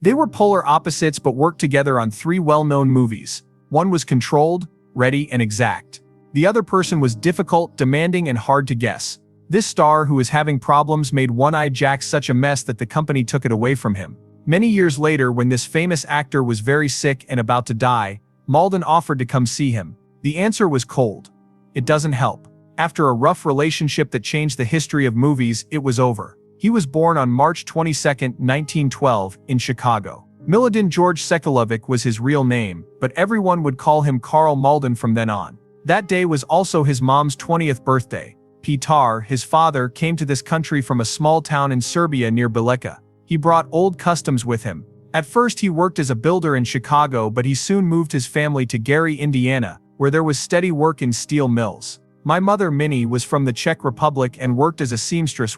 They were polar opposites but worked together on three well-known movies. One was controlled, ready, and exact. The other person was difficult, demanding, and hard to guess. This star who was having problems made One-Eyed Jack such a mess that the company took it away from him. Many years later, when this famous actor was very sick and about to die, Malden offered to come see him. The answer was cold. It doesn't help. After a rough relationship that changed the history of movies, it was over. He was born on March 22, 1912, in Chicago. Miladin George Sekulovic was his real name, but everyone would call him Karl Malden from then on. That day was also his mom's 20th birthday. Petar, his father, came to this country from a small town in Serbia near Bileca. He brought old customs with him. At first he worked as a builder in Chicago, but he soon moved his family to Gary, Indiana, where there was steady work in steel mills. My mother, Minnie, was from the Czech Republic and worked as a seamstress.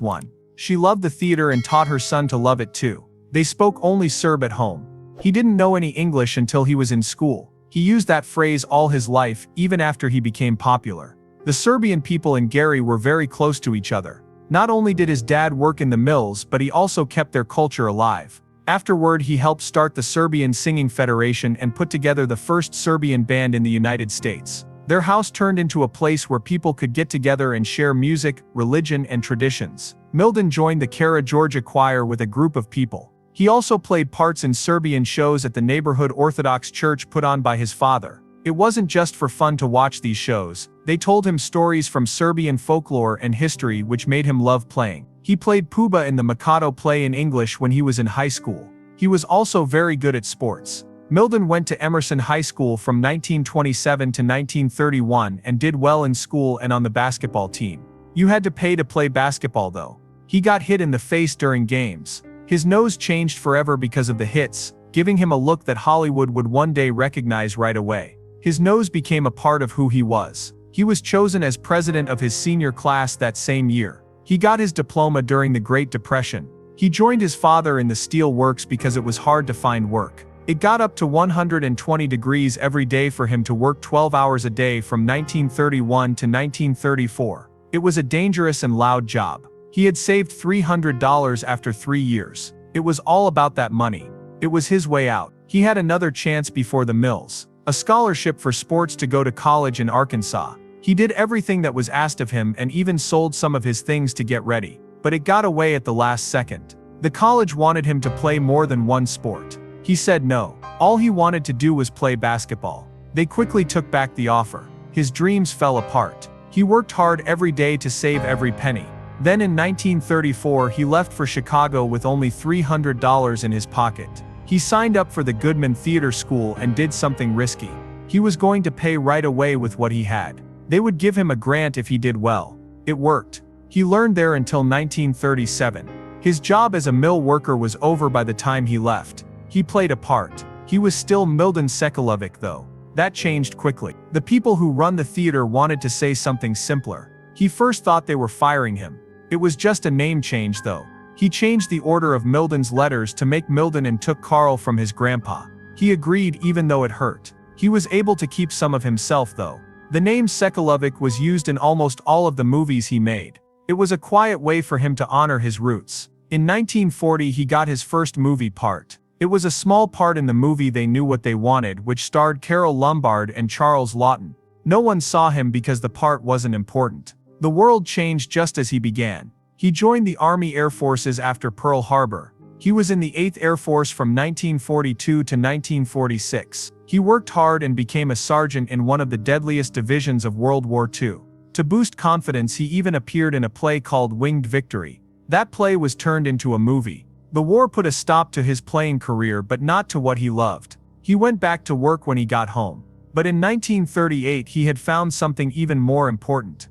She loved the theater and taught her son to love it too. They spoke only Serb at home. He didn't know any English until he was in school. He used that phrase all his life, even after he became popular. The Serbian people in Gary were very close to each other. Not only did his dad work in the mills, but he also kept their culture alive. Afterward, he helped start the Serbian Singing Federation and put together the first Serbian band in the United States. Their house turned into a place where people could get together and share music, religion, and traditions. Malden joined the Kara-Georgia choir with a group of people. He also played parts in Serbian shows at the neighborhood Orthodox church put on by his father. It wasn't just for fun to watch these shows. They told him stories from Serbian folklore and history which made him love playing. He played Puba in the Mikado play in English when he was in high school. He was also very good at sports. Malden went to Emerson High School from 1927 to 1931 and did well in school and on the basketball team. You had to pay to play basketball though. He got hit in the face during games. His nose changed forever because of the hits, giving him a look that Hollywood would one day recognize right away. His nose became a part of who he was. He was chosen as president of his senior class that same year. He got his diploma during the Great Depression. He joined his father in the steel works because it was hard to find work. It got up to 120 degrees every day for him to work 12 hours a day from 1931 to 1934. It was a dangerous and loud job. He had saved $300 after 3 years. It was all about that money. It was his way out. He had another chance before the mills. A scholarship for sports to go to college in Arkansas. He did everything that was asked of him and even sold some of his things to get ready. But it got away at the last second. The college wanted him to play more than one sport. He said no. All he wanted to do was play basketball. They quickly took back the offer. His dreams fell apart. He worked hard every day to save every penny. Then in 1934 he left for Chicago with only $300 in his pocket. He signed up for the Goodman Theater School and did something risky. He was going to pay right away with what he had. They would give him a grant if he did well. It worked. He learned there until 1937. His job as a mill worker was over by the time he left. He played a part. He was still Miladin Sekulovic though. That changed quickly. The people who run the theater wanted to say something simpler. He first thought they were firing him. It was just a name change though. He changed the order of Miladin's letters to make Malden and took Karl from his grandpa. He agreed even though it hurt. He was able to keep some of himself though. The name Sekulovic was used in almost all of the movies he made. It was a quiet way for him to honor his roots. In 1940 he got his first movie part. It was a small part in the movie They Knew What They Wanted, which starred Carole Lombard and Charles Laughton. No one saw him because the part wasn't important. The world changed just as he began. He joined the Army Air Forces after Pearl Harbor. He was in the 8th Air Force from 1942 to 1946. He worked hard and became a sergeant in one of the deadliest divisions of World War II. To boost confidence, he even appeared in a play called Winged Victory. That play was turned into a movie. The war put a stop to his playing career, but not to what he loved. He went back to work when he got home. But in 1938 he had found something even more important.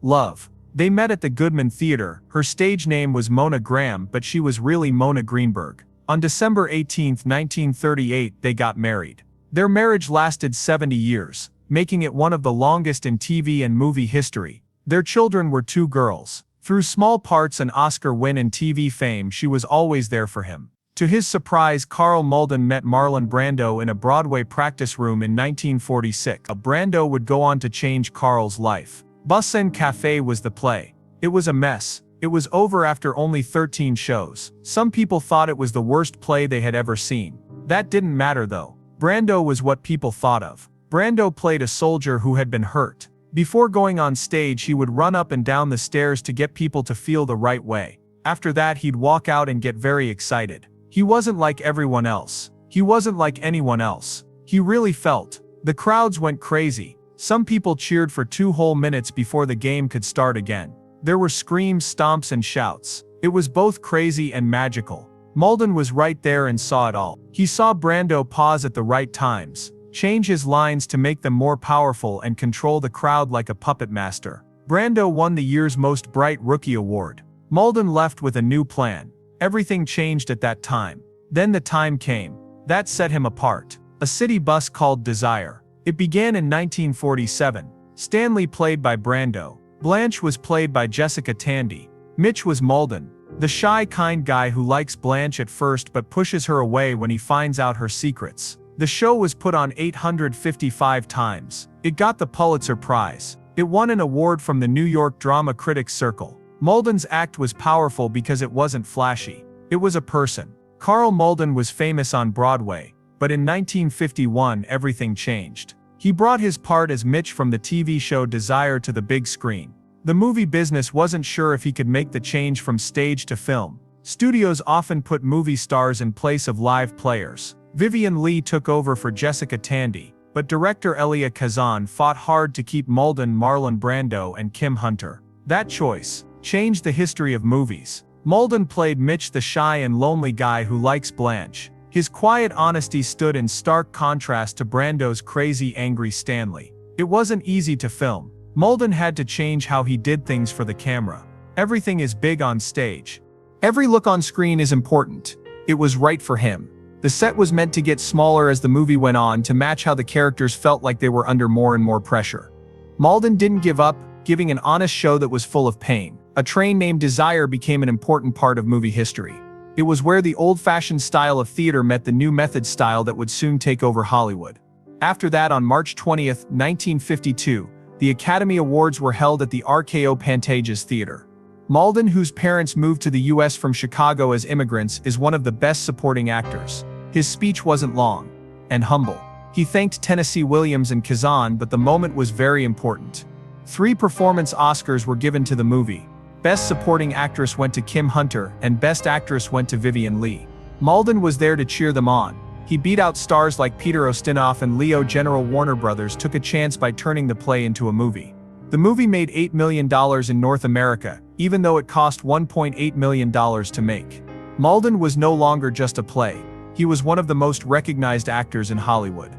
Love. They met at the Goodman Theater. Her stage name was Mona Graham, but she was really Mona Greenberg. On December 18, 1938, they got married. Their marriage lasted 70 years, making it one of the longest in TV and movie history. Their children were 2 girls. Through small parts and Oscar win and TV fame, she was always there for him. To his surprise, Karl Malden met Marlon Brando in a Broadway practice room in 1946. Brando would go on to change Karl's life. Bus and Café was the play. It was a mess. It was over after only 13 shows. Some people thought it was the worst play they had ever seen. That didn't matter though. Brando was what people thought of. Brando played a soldier who had been hurt. Before going on stage, he would run up and down the stairs to get people to feel the right way. After that, he'd walk out and get very excited. He wasn't like everyone else. He wasn't like anyone else. He really felt. The crowds went crazy. Some people cheered for 2 whole minutes before the game could start again. There were screams, stomps, and shouts. It was both crazy and magical. Malden was right there and saw it all. He saw Brando pause at the right times, change his lines to make them more powerful, and control the crowd like a puppet master. Brando won the year's Most Bright Rookie award. Malden left with a new plan. Everything changed at that time. Then the time came. That set him apart. A city bus called Desire. It began in 1947. Stanley played by Brando. Blanche was played by Jessica Tandy. Mitch was Malden, the shy, kind guy who likes Blanche at first but pushes her away when he finds out her secrets. The show was put on 855 times. It got the Pulitzer Prize. It won an award from the New York Drama Critics Circle. Malden's act was powerful because it wasn't flashy. It was a person. Karl Malden was famous on Broadway, but in 1951 everything changed. He brought his part as Mitch from the TV show Desire to the big screen. The movie business wasn't sure if he could make the change from stage to film. Studios often put movie stars in place of live players. Vivien Leigh took over for Jessica Tandy, but director Elia Kazan fought hard to keep Malden, Marlon Brando, and Kim Hunter. That choice changed the history of movies. Malden played Mitch, the shy and lonely guy who likes Blanche. His quiet honesty stood in stark contrast to Brando's crazy, angry Stanley. It wasn't easy to film. Malden had to change how he did things for the camera. Everything is big on stage. Every look on screen is important. It was right for him. The set was meant to get smaller as the movie went on to match how the characters felt like they were under more and more pressure. Malden didn't give up, giving an honest show that was full of pain. A train named Desire became an important part of movie history. It was where the old-fashioned style of theater met the new method style that would soon take over Hollywood. After that, on March 20, 1952, the Academy Awards were held at the RKO Pantages Theater. Malden, whose parents moved to the US from Chicago as immigrants, is one of the best supporting actors. His speech wasn't long and humble. He thanked Tennessee Williams and Kazan, but the moment was very important. 3 performance Oscars were given to the movie. Best Supporting Actress went to Kim Hunter, and Best Actress went to Vivien Leigh. Malden was there to cheer them on. He beat out stars like Peter Ustinov and Leo. General Warner Brothers took a chance by turning the play into a movie. The movie made $8 million in North America, even though it cost $1.8 million to make. Malden was no longer just a play. He was one of the most recognized actors in Hollywood.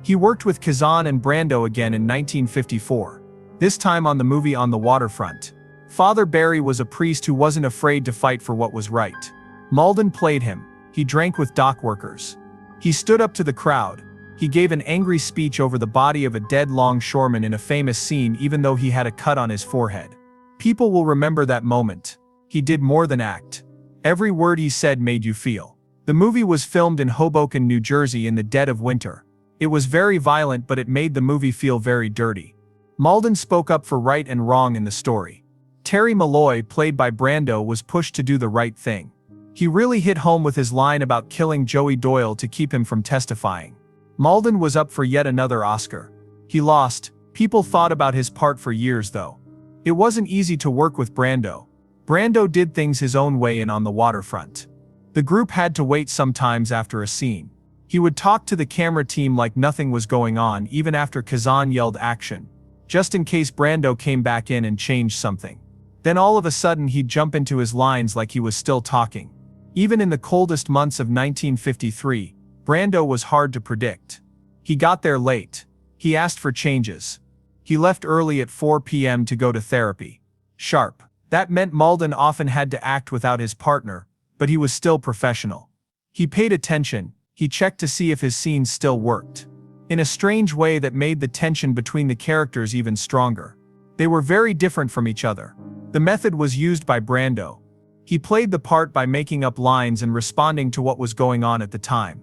He worked with Kazan and Brando again in 1954, this time on the movie On the Waterfront. Father Barry was a priest who wasn't afraid to fight for what was right. Malden played him. He drank with dock workers. He stood up to the crowd. He gave an angry speech over the body of a dead longshoreman in a famous scene, even though he had a cut on his forehead. People will remember that moment. He did more than act. Every word he said made you feel. The movie was filmed in Hoboken, New Jersey in the dead of winter. It was very violent, but it made the movie feel very dirty. Malden spoke up for right and wrong in the story. Terry Malloy, played by Brando, was pushed to do the right thing. He really hit home with his line about killing Joey Doyle to keep him from testifying. Malden was up for yet another Oscar. He lost. People thought about his part for years though. It wasn't easy to work with Brando. Brando did things his own way in On the Waterfront. The group had to wait sometimes after a scene. He would talk to the camera team like nothing was going on, even after Kazan yelled action, just in case Brando came back in and changed something. Then all of a sudden he'd jump into his lines like he was still talking. Even in the coldest months of 1953, Brando was hard to predict. He got there late. He asked for changes. He left early at 4 p.m. to go to therapy. Sharp. That meant Malden often had to act without his partner, but he was still professional. He paid attention. He checked to see if his scenes still worked. In a strange way that made the tension between the characters even stronger. They were very different from each other. The method was used by Brando. He played the part by making up lines and responding to what was going on at the time.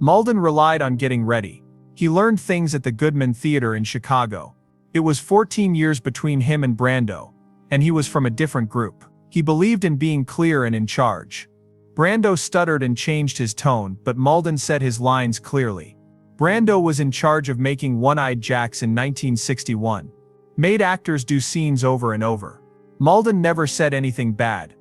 Malden relied on getting ready. He learned things at the Goodman Theater in Chicago. It was 14 years between him and Brando, and he was from a different group. He believed in being clear and in charge. Brando stuttered and changed his tone, but Malden said his lines clearly. Brando was in charge of making One-Eyed Jacks in 1961. Made actors do scenes over and over. Malden never said anything bad.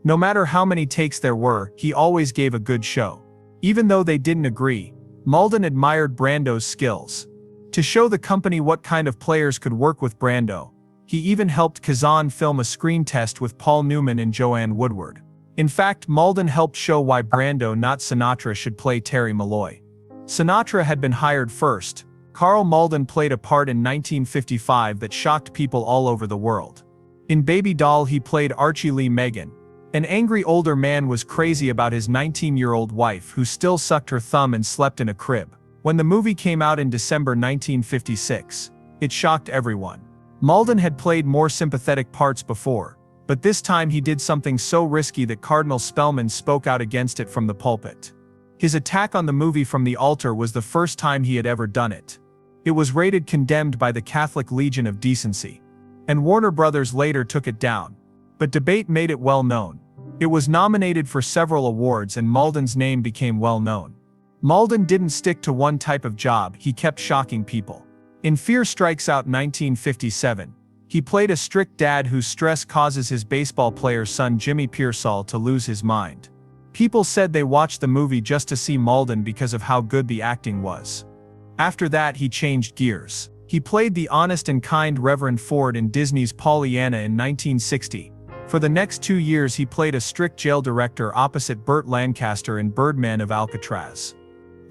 No matter how many takes there were, he always gave a good show. Even though they didn't agree, Malden admired Brando's skills. To show the company what kind of players could work with Brando, he even helped Kazan film a screen test with Paul Newman and Joanne Woodward. In fact, Malden helped show why Brando, not Sinatra, should play Terry Malloy. Sinatra had been hired first. Karl Malden played a part in 1955 that shocked people all over the world. In Baby Doll he played Archie Lee Megan. An angry older man was crazy about his 19-year-old wife who still sucked her thumb and slept in a crib. When the movie came out in December 1956, it shocked everyone. Malden had played more sympathetic parts before, but this time he did something so risky that Cardinal Spellman spoke out against it from the pulpit. His attack on the movie from the altar was the first time he had ever done it. It was rated condemned by the Catholic Legion of Decency. And Warner Brothers later took it down. But debate made it well known. It was nominated for several awards and Malden's name became well known. Malden didn't stick to one type of job, he kept shocking people. In Fear Strikes Out 1957, he played a strict dad whose stress causes his baseball player's son Jimmy Pearsall to lose his mind. People said they watched the movie just to see Malden because of how good the acting was. After that he changed gears. He played the honest and kind Reverend Ford in Disney's Pollyanna in 1960. For the next 2 years he played a strict jail director opposite Burt Lancaster in Birdman of Alcatraz.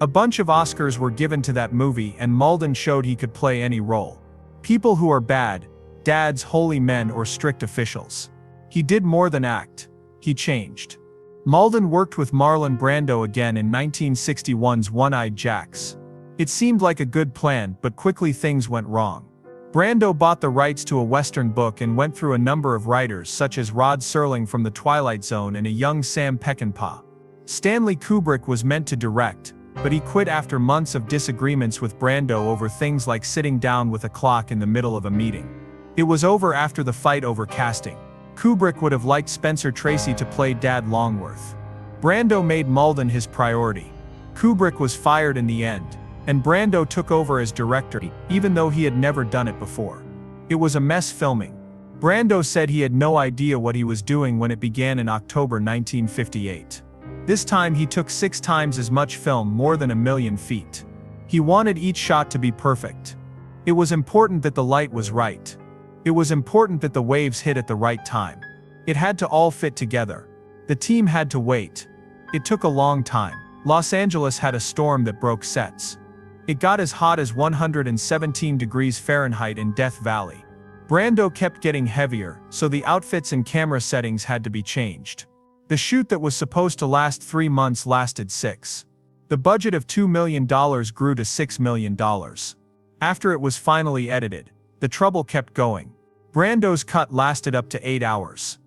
A bunch of Oscars were given to that movie and Malden showed he could play any role. People who are bad, dads, holy men, or strict officials. He did more than act. He changed. Malden worked with Marlon Brando again in 1961's One-Eyed Jacks. It seemed like a good plan, but quickly things went wrong. Brando bought the rights to a Western book and went through a number of writers such as Rod Serling from The Twilight Zone and a young Sam Peckinpah. Stanley Kubrick was meant to direct, but he quit after months of disagreements with Brando over things like sitting down with a clock in the middle of a meeting. It was over after the fight over casting. Kubrick would have liked Spencer Tracy to play Dad Longworth. Brando made Malden his priority. Kubrick was fired in the end, and Brando took over as director, even though he had never done it before. It was a mess filming. Brando said he had no idea what he was doing when it began in October 1958. This time he took 6 times as much film, more than 1,000,000 feet. He wanted each shot to be perfect. It was important that the light was right. It was important that the waves hit at the right time. It had to all fit together. The team had to wait. It took a long time. Los Angeles had a storm that broke sets. It got as hot as 117 degrees Fahrenheit in Death Valley. Brando kept getting heavier, so the outfits and camera settings had to be changed. The shoot that was supposed to last 3 months lasted 6. The budget of $2 million grew to $6 million. After it was finally edited, the trouble kept going. Brando's cut lasted up to 8 hours.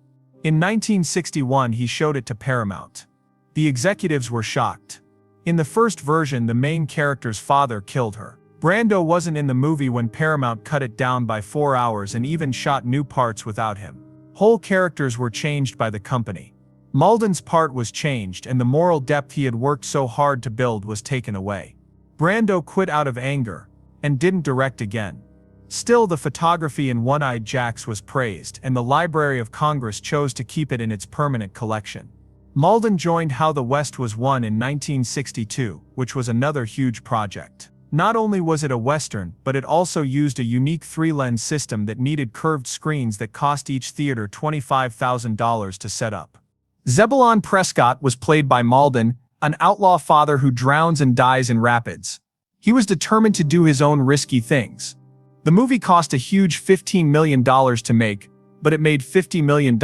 In 1961 he showed it to Paramount. The executives were shocked. In the first version the main character's father killed her. Brando wasn't in the movie when Paramount cut it down by 4 hours and even shot new parts without him. Whole characters were changed by the company. Malden's part was changed and the moral depth he had worked so hard to build was taken away. Brando quit out of anger and didn't direct again. Still, the photography in One-Eyed Jacks was praised and the Library of Congress chose to keep it in its permanent collection. Malden joined How the West Was Won in 1962, which was another huge project. Not only was it a Western, but it also used a unique 3-lens system that needed curved screens that cost each theater $25,000 to set up. Zebulon Prescott was played by Malden, an outlaw father who drowns and dies in rapids. He was determined to do his own risky things. The movie cost a huge $15 million to make, but it made $50 million.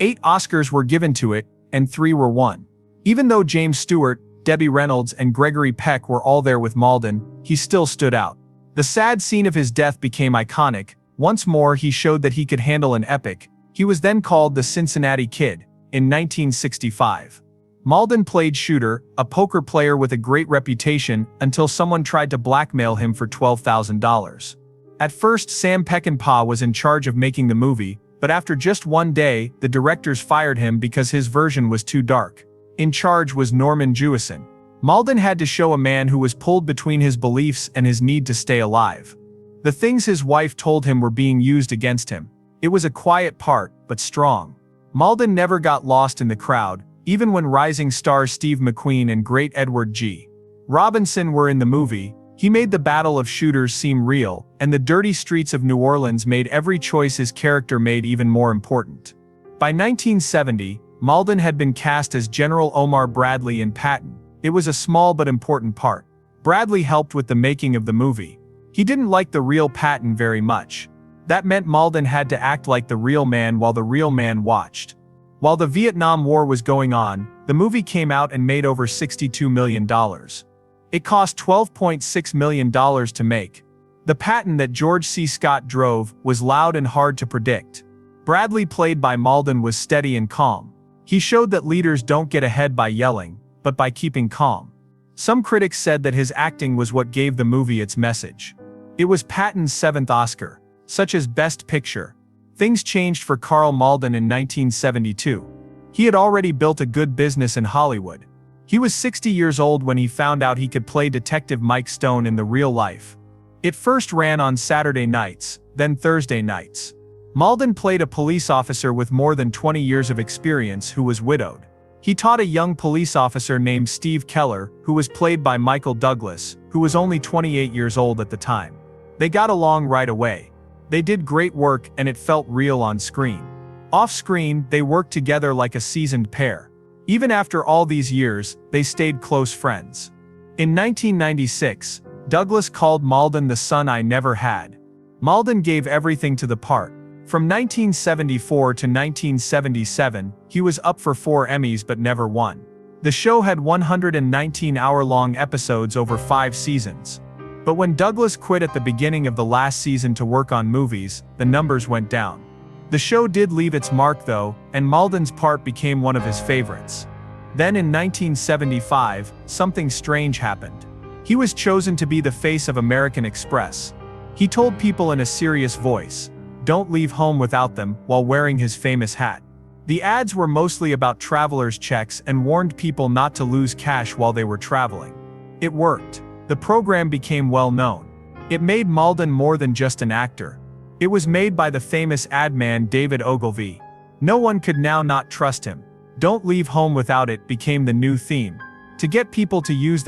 8 Oscars were given to it, and 3 were won. Even though James Stewart, Debbie Reynolds, and Gregory Peck were all there with Malden, he still stood out. The sad scene of his death became iconic. Once more he showed that he could handle an epic. He was then called the Cincinnati Kid in 1965. Malden played Shooter, a poker player with a great reputation, until someone tried to blackmail him for $12,000. At first, Sam Peckinpah was in charge of making the movie, but after just one day, the directors fired him because his version was too dark. In charge was Norman Jewison. Malden had to show a man who was pulled between his beliefs and his need to stay alive. The things his wife told him were being used against him. It was a quiet part, but strong. Malden never got lost in the crowd, even when rising stars Steve McQueen and great Edward G. Robinson were in the movie. He made the Battle of Shooters seem real, and the dirty streets of New Orleans made every choice his character made even more important. By 1970, Malden had been cast as General Omar Bradley in Patton. It was a small but important part. Bradley helped with the making of the movie. He didn't like the real Patton very much. That meant Malden had to act like the real man while the real man watched. While the Vietnam War was going on, the movie came out and made over $62 million. It cost $12.6 million to make. The Patton that George C. Scott drove was loud and hard to predict. Bradley, played by Malden, was steady and calm. He showed that leaders don't get ahead by yelling, but by keeping calm. Some critics said that his acting was what gave the movie its message. It was Patton's seventh Oscar, such as Best Picture. Things changed for Karl Malden in 1972. He had already built a good business in Hollywood. He was 60 years old when he found out he could play Detective Mike Stone in the real life. It first ran on Saturday nights, then Thursday nights. Malden played a police officer with more than 20 years of experience who was widowed. He taught a young police officer named Steve Keller, who was played by Michael Douglas, who was only 28 years old at the time. They got along right away. They did great work and it felt real on screen. Off-screen, they worked together like a seasoned pair. Even after all these years, they stayed close friends. In 1996, Douglas called Malden the son I never had. Malden gave everything to the part. From 1974 to 1977, he was up for 4 Emmys but never won. The show had 119 hour-long episodes over 5 seasons. But when Douglas quit at the beginning of the last season to work on movies, the numbers went down. The show did leave its mark though, and Malden's part became one of his favorites. Then in 1975, something strange happened. He was chosen to be the face of American Express. He told people in a serious voice, "Don't leave home without them," while wearing his famous hat. The ads were mostly about travelers' checks and warned people not to lose cash while they were traveling. It worked. The program became well known. It made Malden more than just an actor. It was made by the famous ad man David Ogilvy. No one could now not trust him. "Don't leave home without it" became the new theme. To get people to use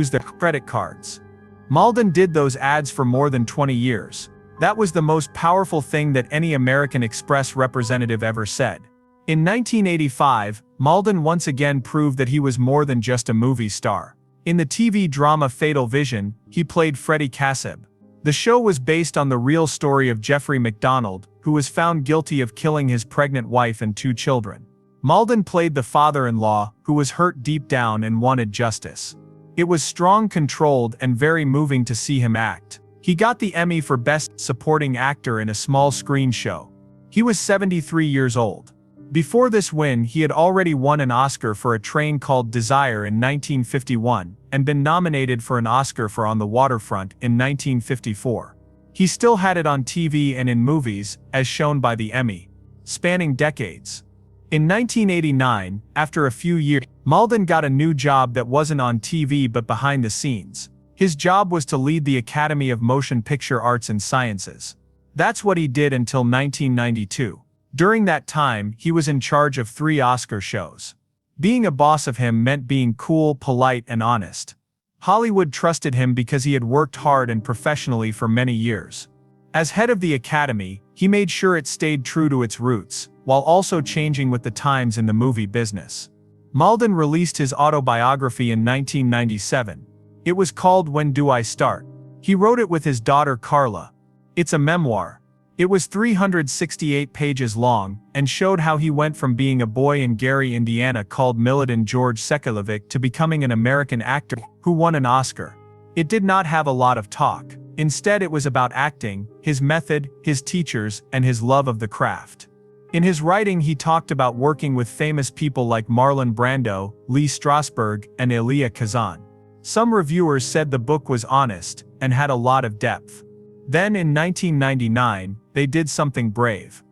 their credit cards. Malden did those ads for more than 20 years. That was the most powerful thing that any American Express representative ever said. In 1985, Malden once again proved that he was more than just a movie star. In the TV drama Fatal Vision, he played Freddie Cassib. The show was based on the real story of Jeffrey McDonald, who was found guilty of killing his pregnant wife and 2 children. Malden played the father-in-law, who was hurt deep down and wanted justice. It was strong, controlled, and very moving to see him act. He got the Emmy for Best Supporting Actor in a Small Screen Show. He was 73 years old. Before this win, he had already won an Oscar for A Train Called Desire in 1951, and been nominated for an Oscar for On the Waterfront in 1954. He still had it on TV and in movies, as shown by the Emmy. Spanning decades. In 1989, after a few years, Malden got a new job that wasn't on TV but behind the scenes. His job was to lead the Academy of Motion Picture Arts and Sciences. That's what he did until 1992. During that time, he was in charge of 3 Oscar shows. Being a boss of him meant being cool, polite, and honest. Hollywood trusted him because he had worked hard and professionally for many years. As head of the Academy, he made sure it stayed true to its roots, while also changing with the times in the movie business. Malden released his autobiography in 1997. It was called When Do I Start? He wrote it with his daughter Carla. It's a memoir. It was 368 pages long, and showed how he went from being a boy in Gary, Indiana called Miladin George Sekulovic to becoming an American actor who won an Oscar. It did not have a lot of talk. Instead, it was about acting, his method, his teachers, and his love of the craft. In his writing, he talked about working with famous people like Marlon Brando, Lee Strasberg, and Elia Kazan. Some reviewers said the book was honest and had a lot of depth. Then in 1999, they did something brave.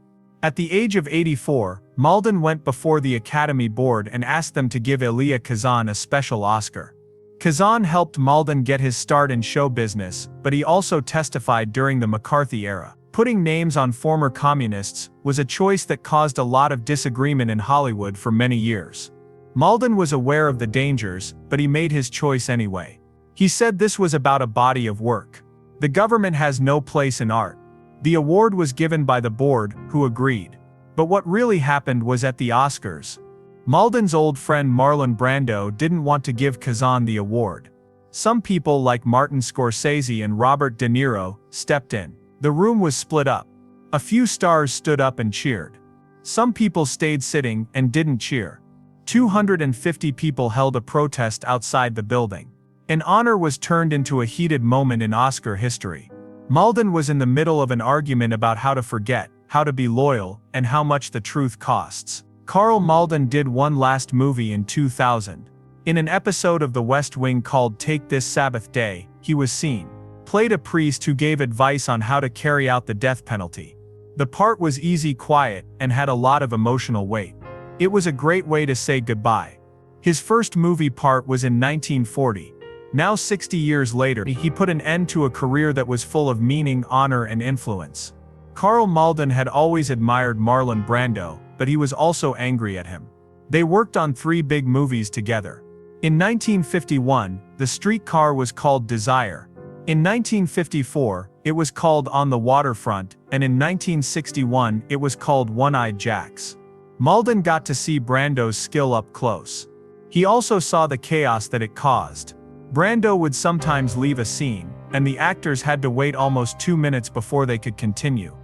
At the age of 84, Malden went before the Academy Board and asked them to give Elia Kazan a special Oscar. Kazan helped Malden get his start in show business, but he also testified during the McCarthy era. Putting names on former communists was a choice that caused a lot of disagreement in Hollywood for many years. Malden was aware of the dangers, but he made his choice anyway. He said this was about a body of work. The government has no place in art. The award was given by the board, who agreed. But what really happened was at the Oscars. Malden's old friend Marlon Brando didn't want to give Kazan the award. Some people like Martin Scorsese and Robert De Niro stepped in. The room was split up. A few stars stood up and cheered. Some people stayed sitting and didn't cheer. 250 people held a protest outside the building. An honor was turned into a heated moment in Oscar history. Malden was in the middle of an argument about how to forget, how to be loyal, and how much the truth costs. Karl Malden did one last movie in 2000. In an episode of The West Wing called Take This Sabbath Day, he was seen. Played a priest who gave advice on how to carry out the death penalty. The part was easy, quiet, and had a lot of emotional weight. It was a great way to say goodbye. His first movie part was in 1940. Now 60 years later, he put an end to a career that was full of meaning, honor, and influence. Karl Malden had always admired Marlon Brando, but he was also angry at him. They worked on 3 big movies together. In 1951, The Streetcar was called Desire. In 1954, it was called On the Waterfront, and in 1961, it was called One-Eyed Jacks. Malden got to see Brando's skill up close. He also saw the chaos that it caused. Brando would sometimes leave a scene, and the actors had to wait almost 2 minutes before they could continue.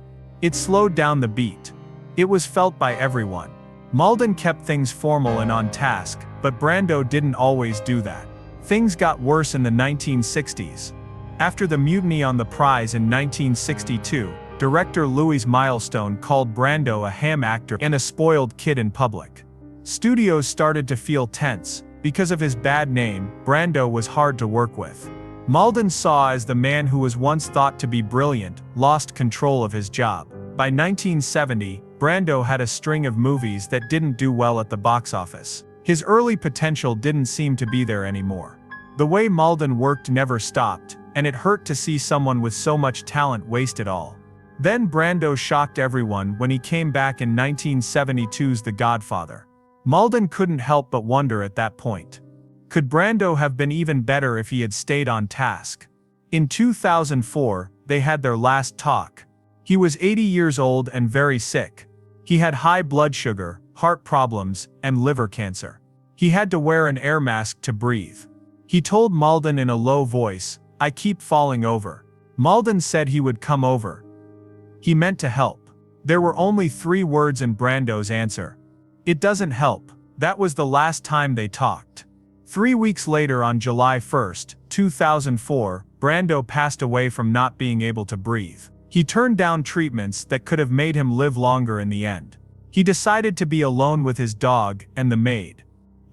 It slowed down the beat. It was felt by everyone. Malden kept things formal and on task, but Brando didn't always do that. Things got worse in the 1960s. After the mutiny on the prize in 1962, director Louis Milestone called Brando a ham actor and a spoiled kid in public. Studios started to feel tense. Because of his bad name, Brando was hard to work with. Malden saw as the man who was once thought to be brilliant, lost control of his job. By 1970, Brando had a string of movies that didn't do well at the box office. His early potential didn't seem to be there anymore. The way Malden worked never stopped, and it hurt to see someone with so much talent waste it all. Then Brando shocked everyone when he came back in 1972's The Godfather. Malden couldn't help but wonder at that point. Could Brando have been even better if he had stayed on task? In 2004, they had their last talk. He was 80 years old and very sick. He had high blood sugar, heart problems, and liver cancer. He had to wear an air mask to breathe. He told Malden in a low voice, "I keep falling over." Malden said he would come over. He meant to help. There were only 3 words in Brando's answer. "It doesn't help." That was the last time they talked. 3 weeks later, on July 1, 2004, Brando passed away from not being able to breathe. He turned down treatments that could have made him live longer in the end. He decided to be alone with his dog and the maid.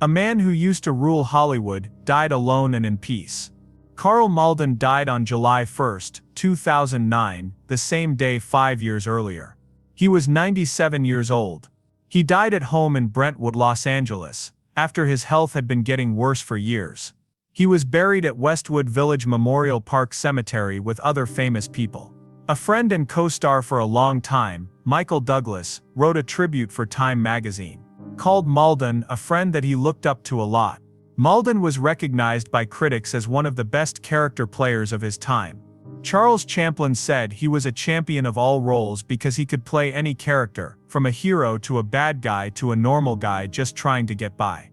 A man who used to rule Hollywood died alone and in peace. Karl Malden died on July 1, 2009, the same day 5 years earlier. He was 97 years old. He died at home in Brentwood, Los Angeles, after his health had been getting worse for years. He was buried at Westwood Village Memorial Park Cemetery with other famous people. A friend and co-star for a long time, Michael Douglas, wrote a tribute for Time magazine. Called Malden a friend that he looked up to a lot. Malden was recognized by critics as one of the best character players of his time. Charles Champlin said he was a champion of all roles because he could play any character, from a hero to a bad guy to a normal guy just trying to get by.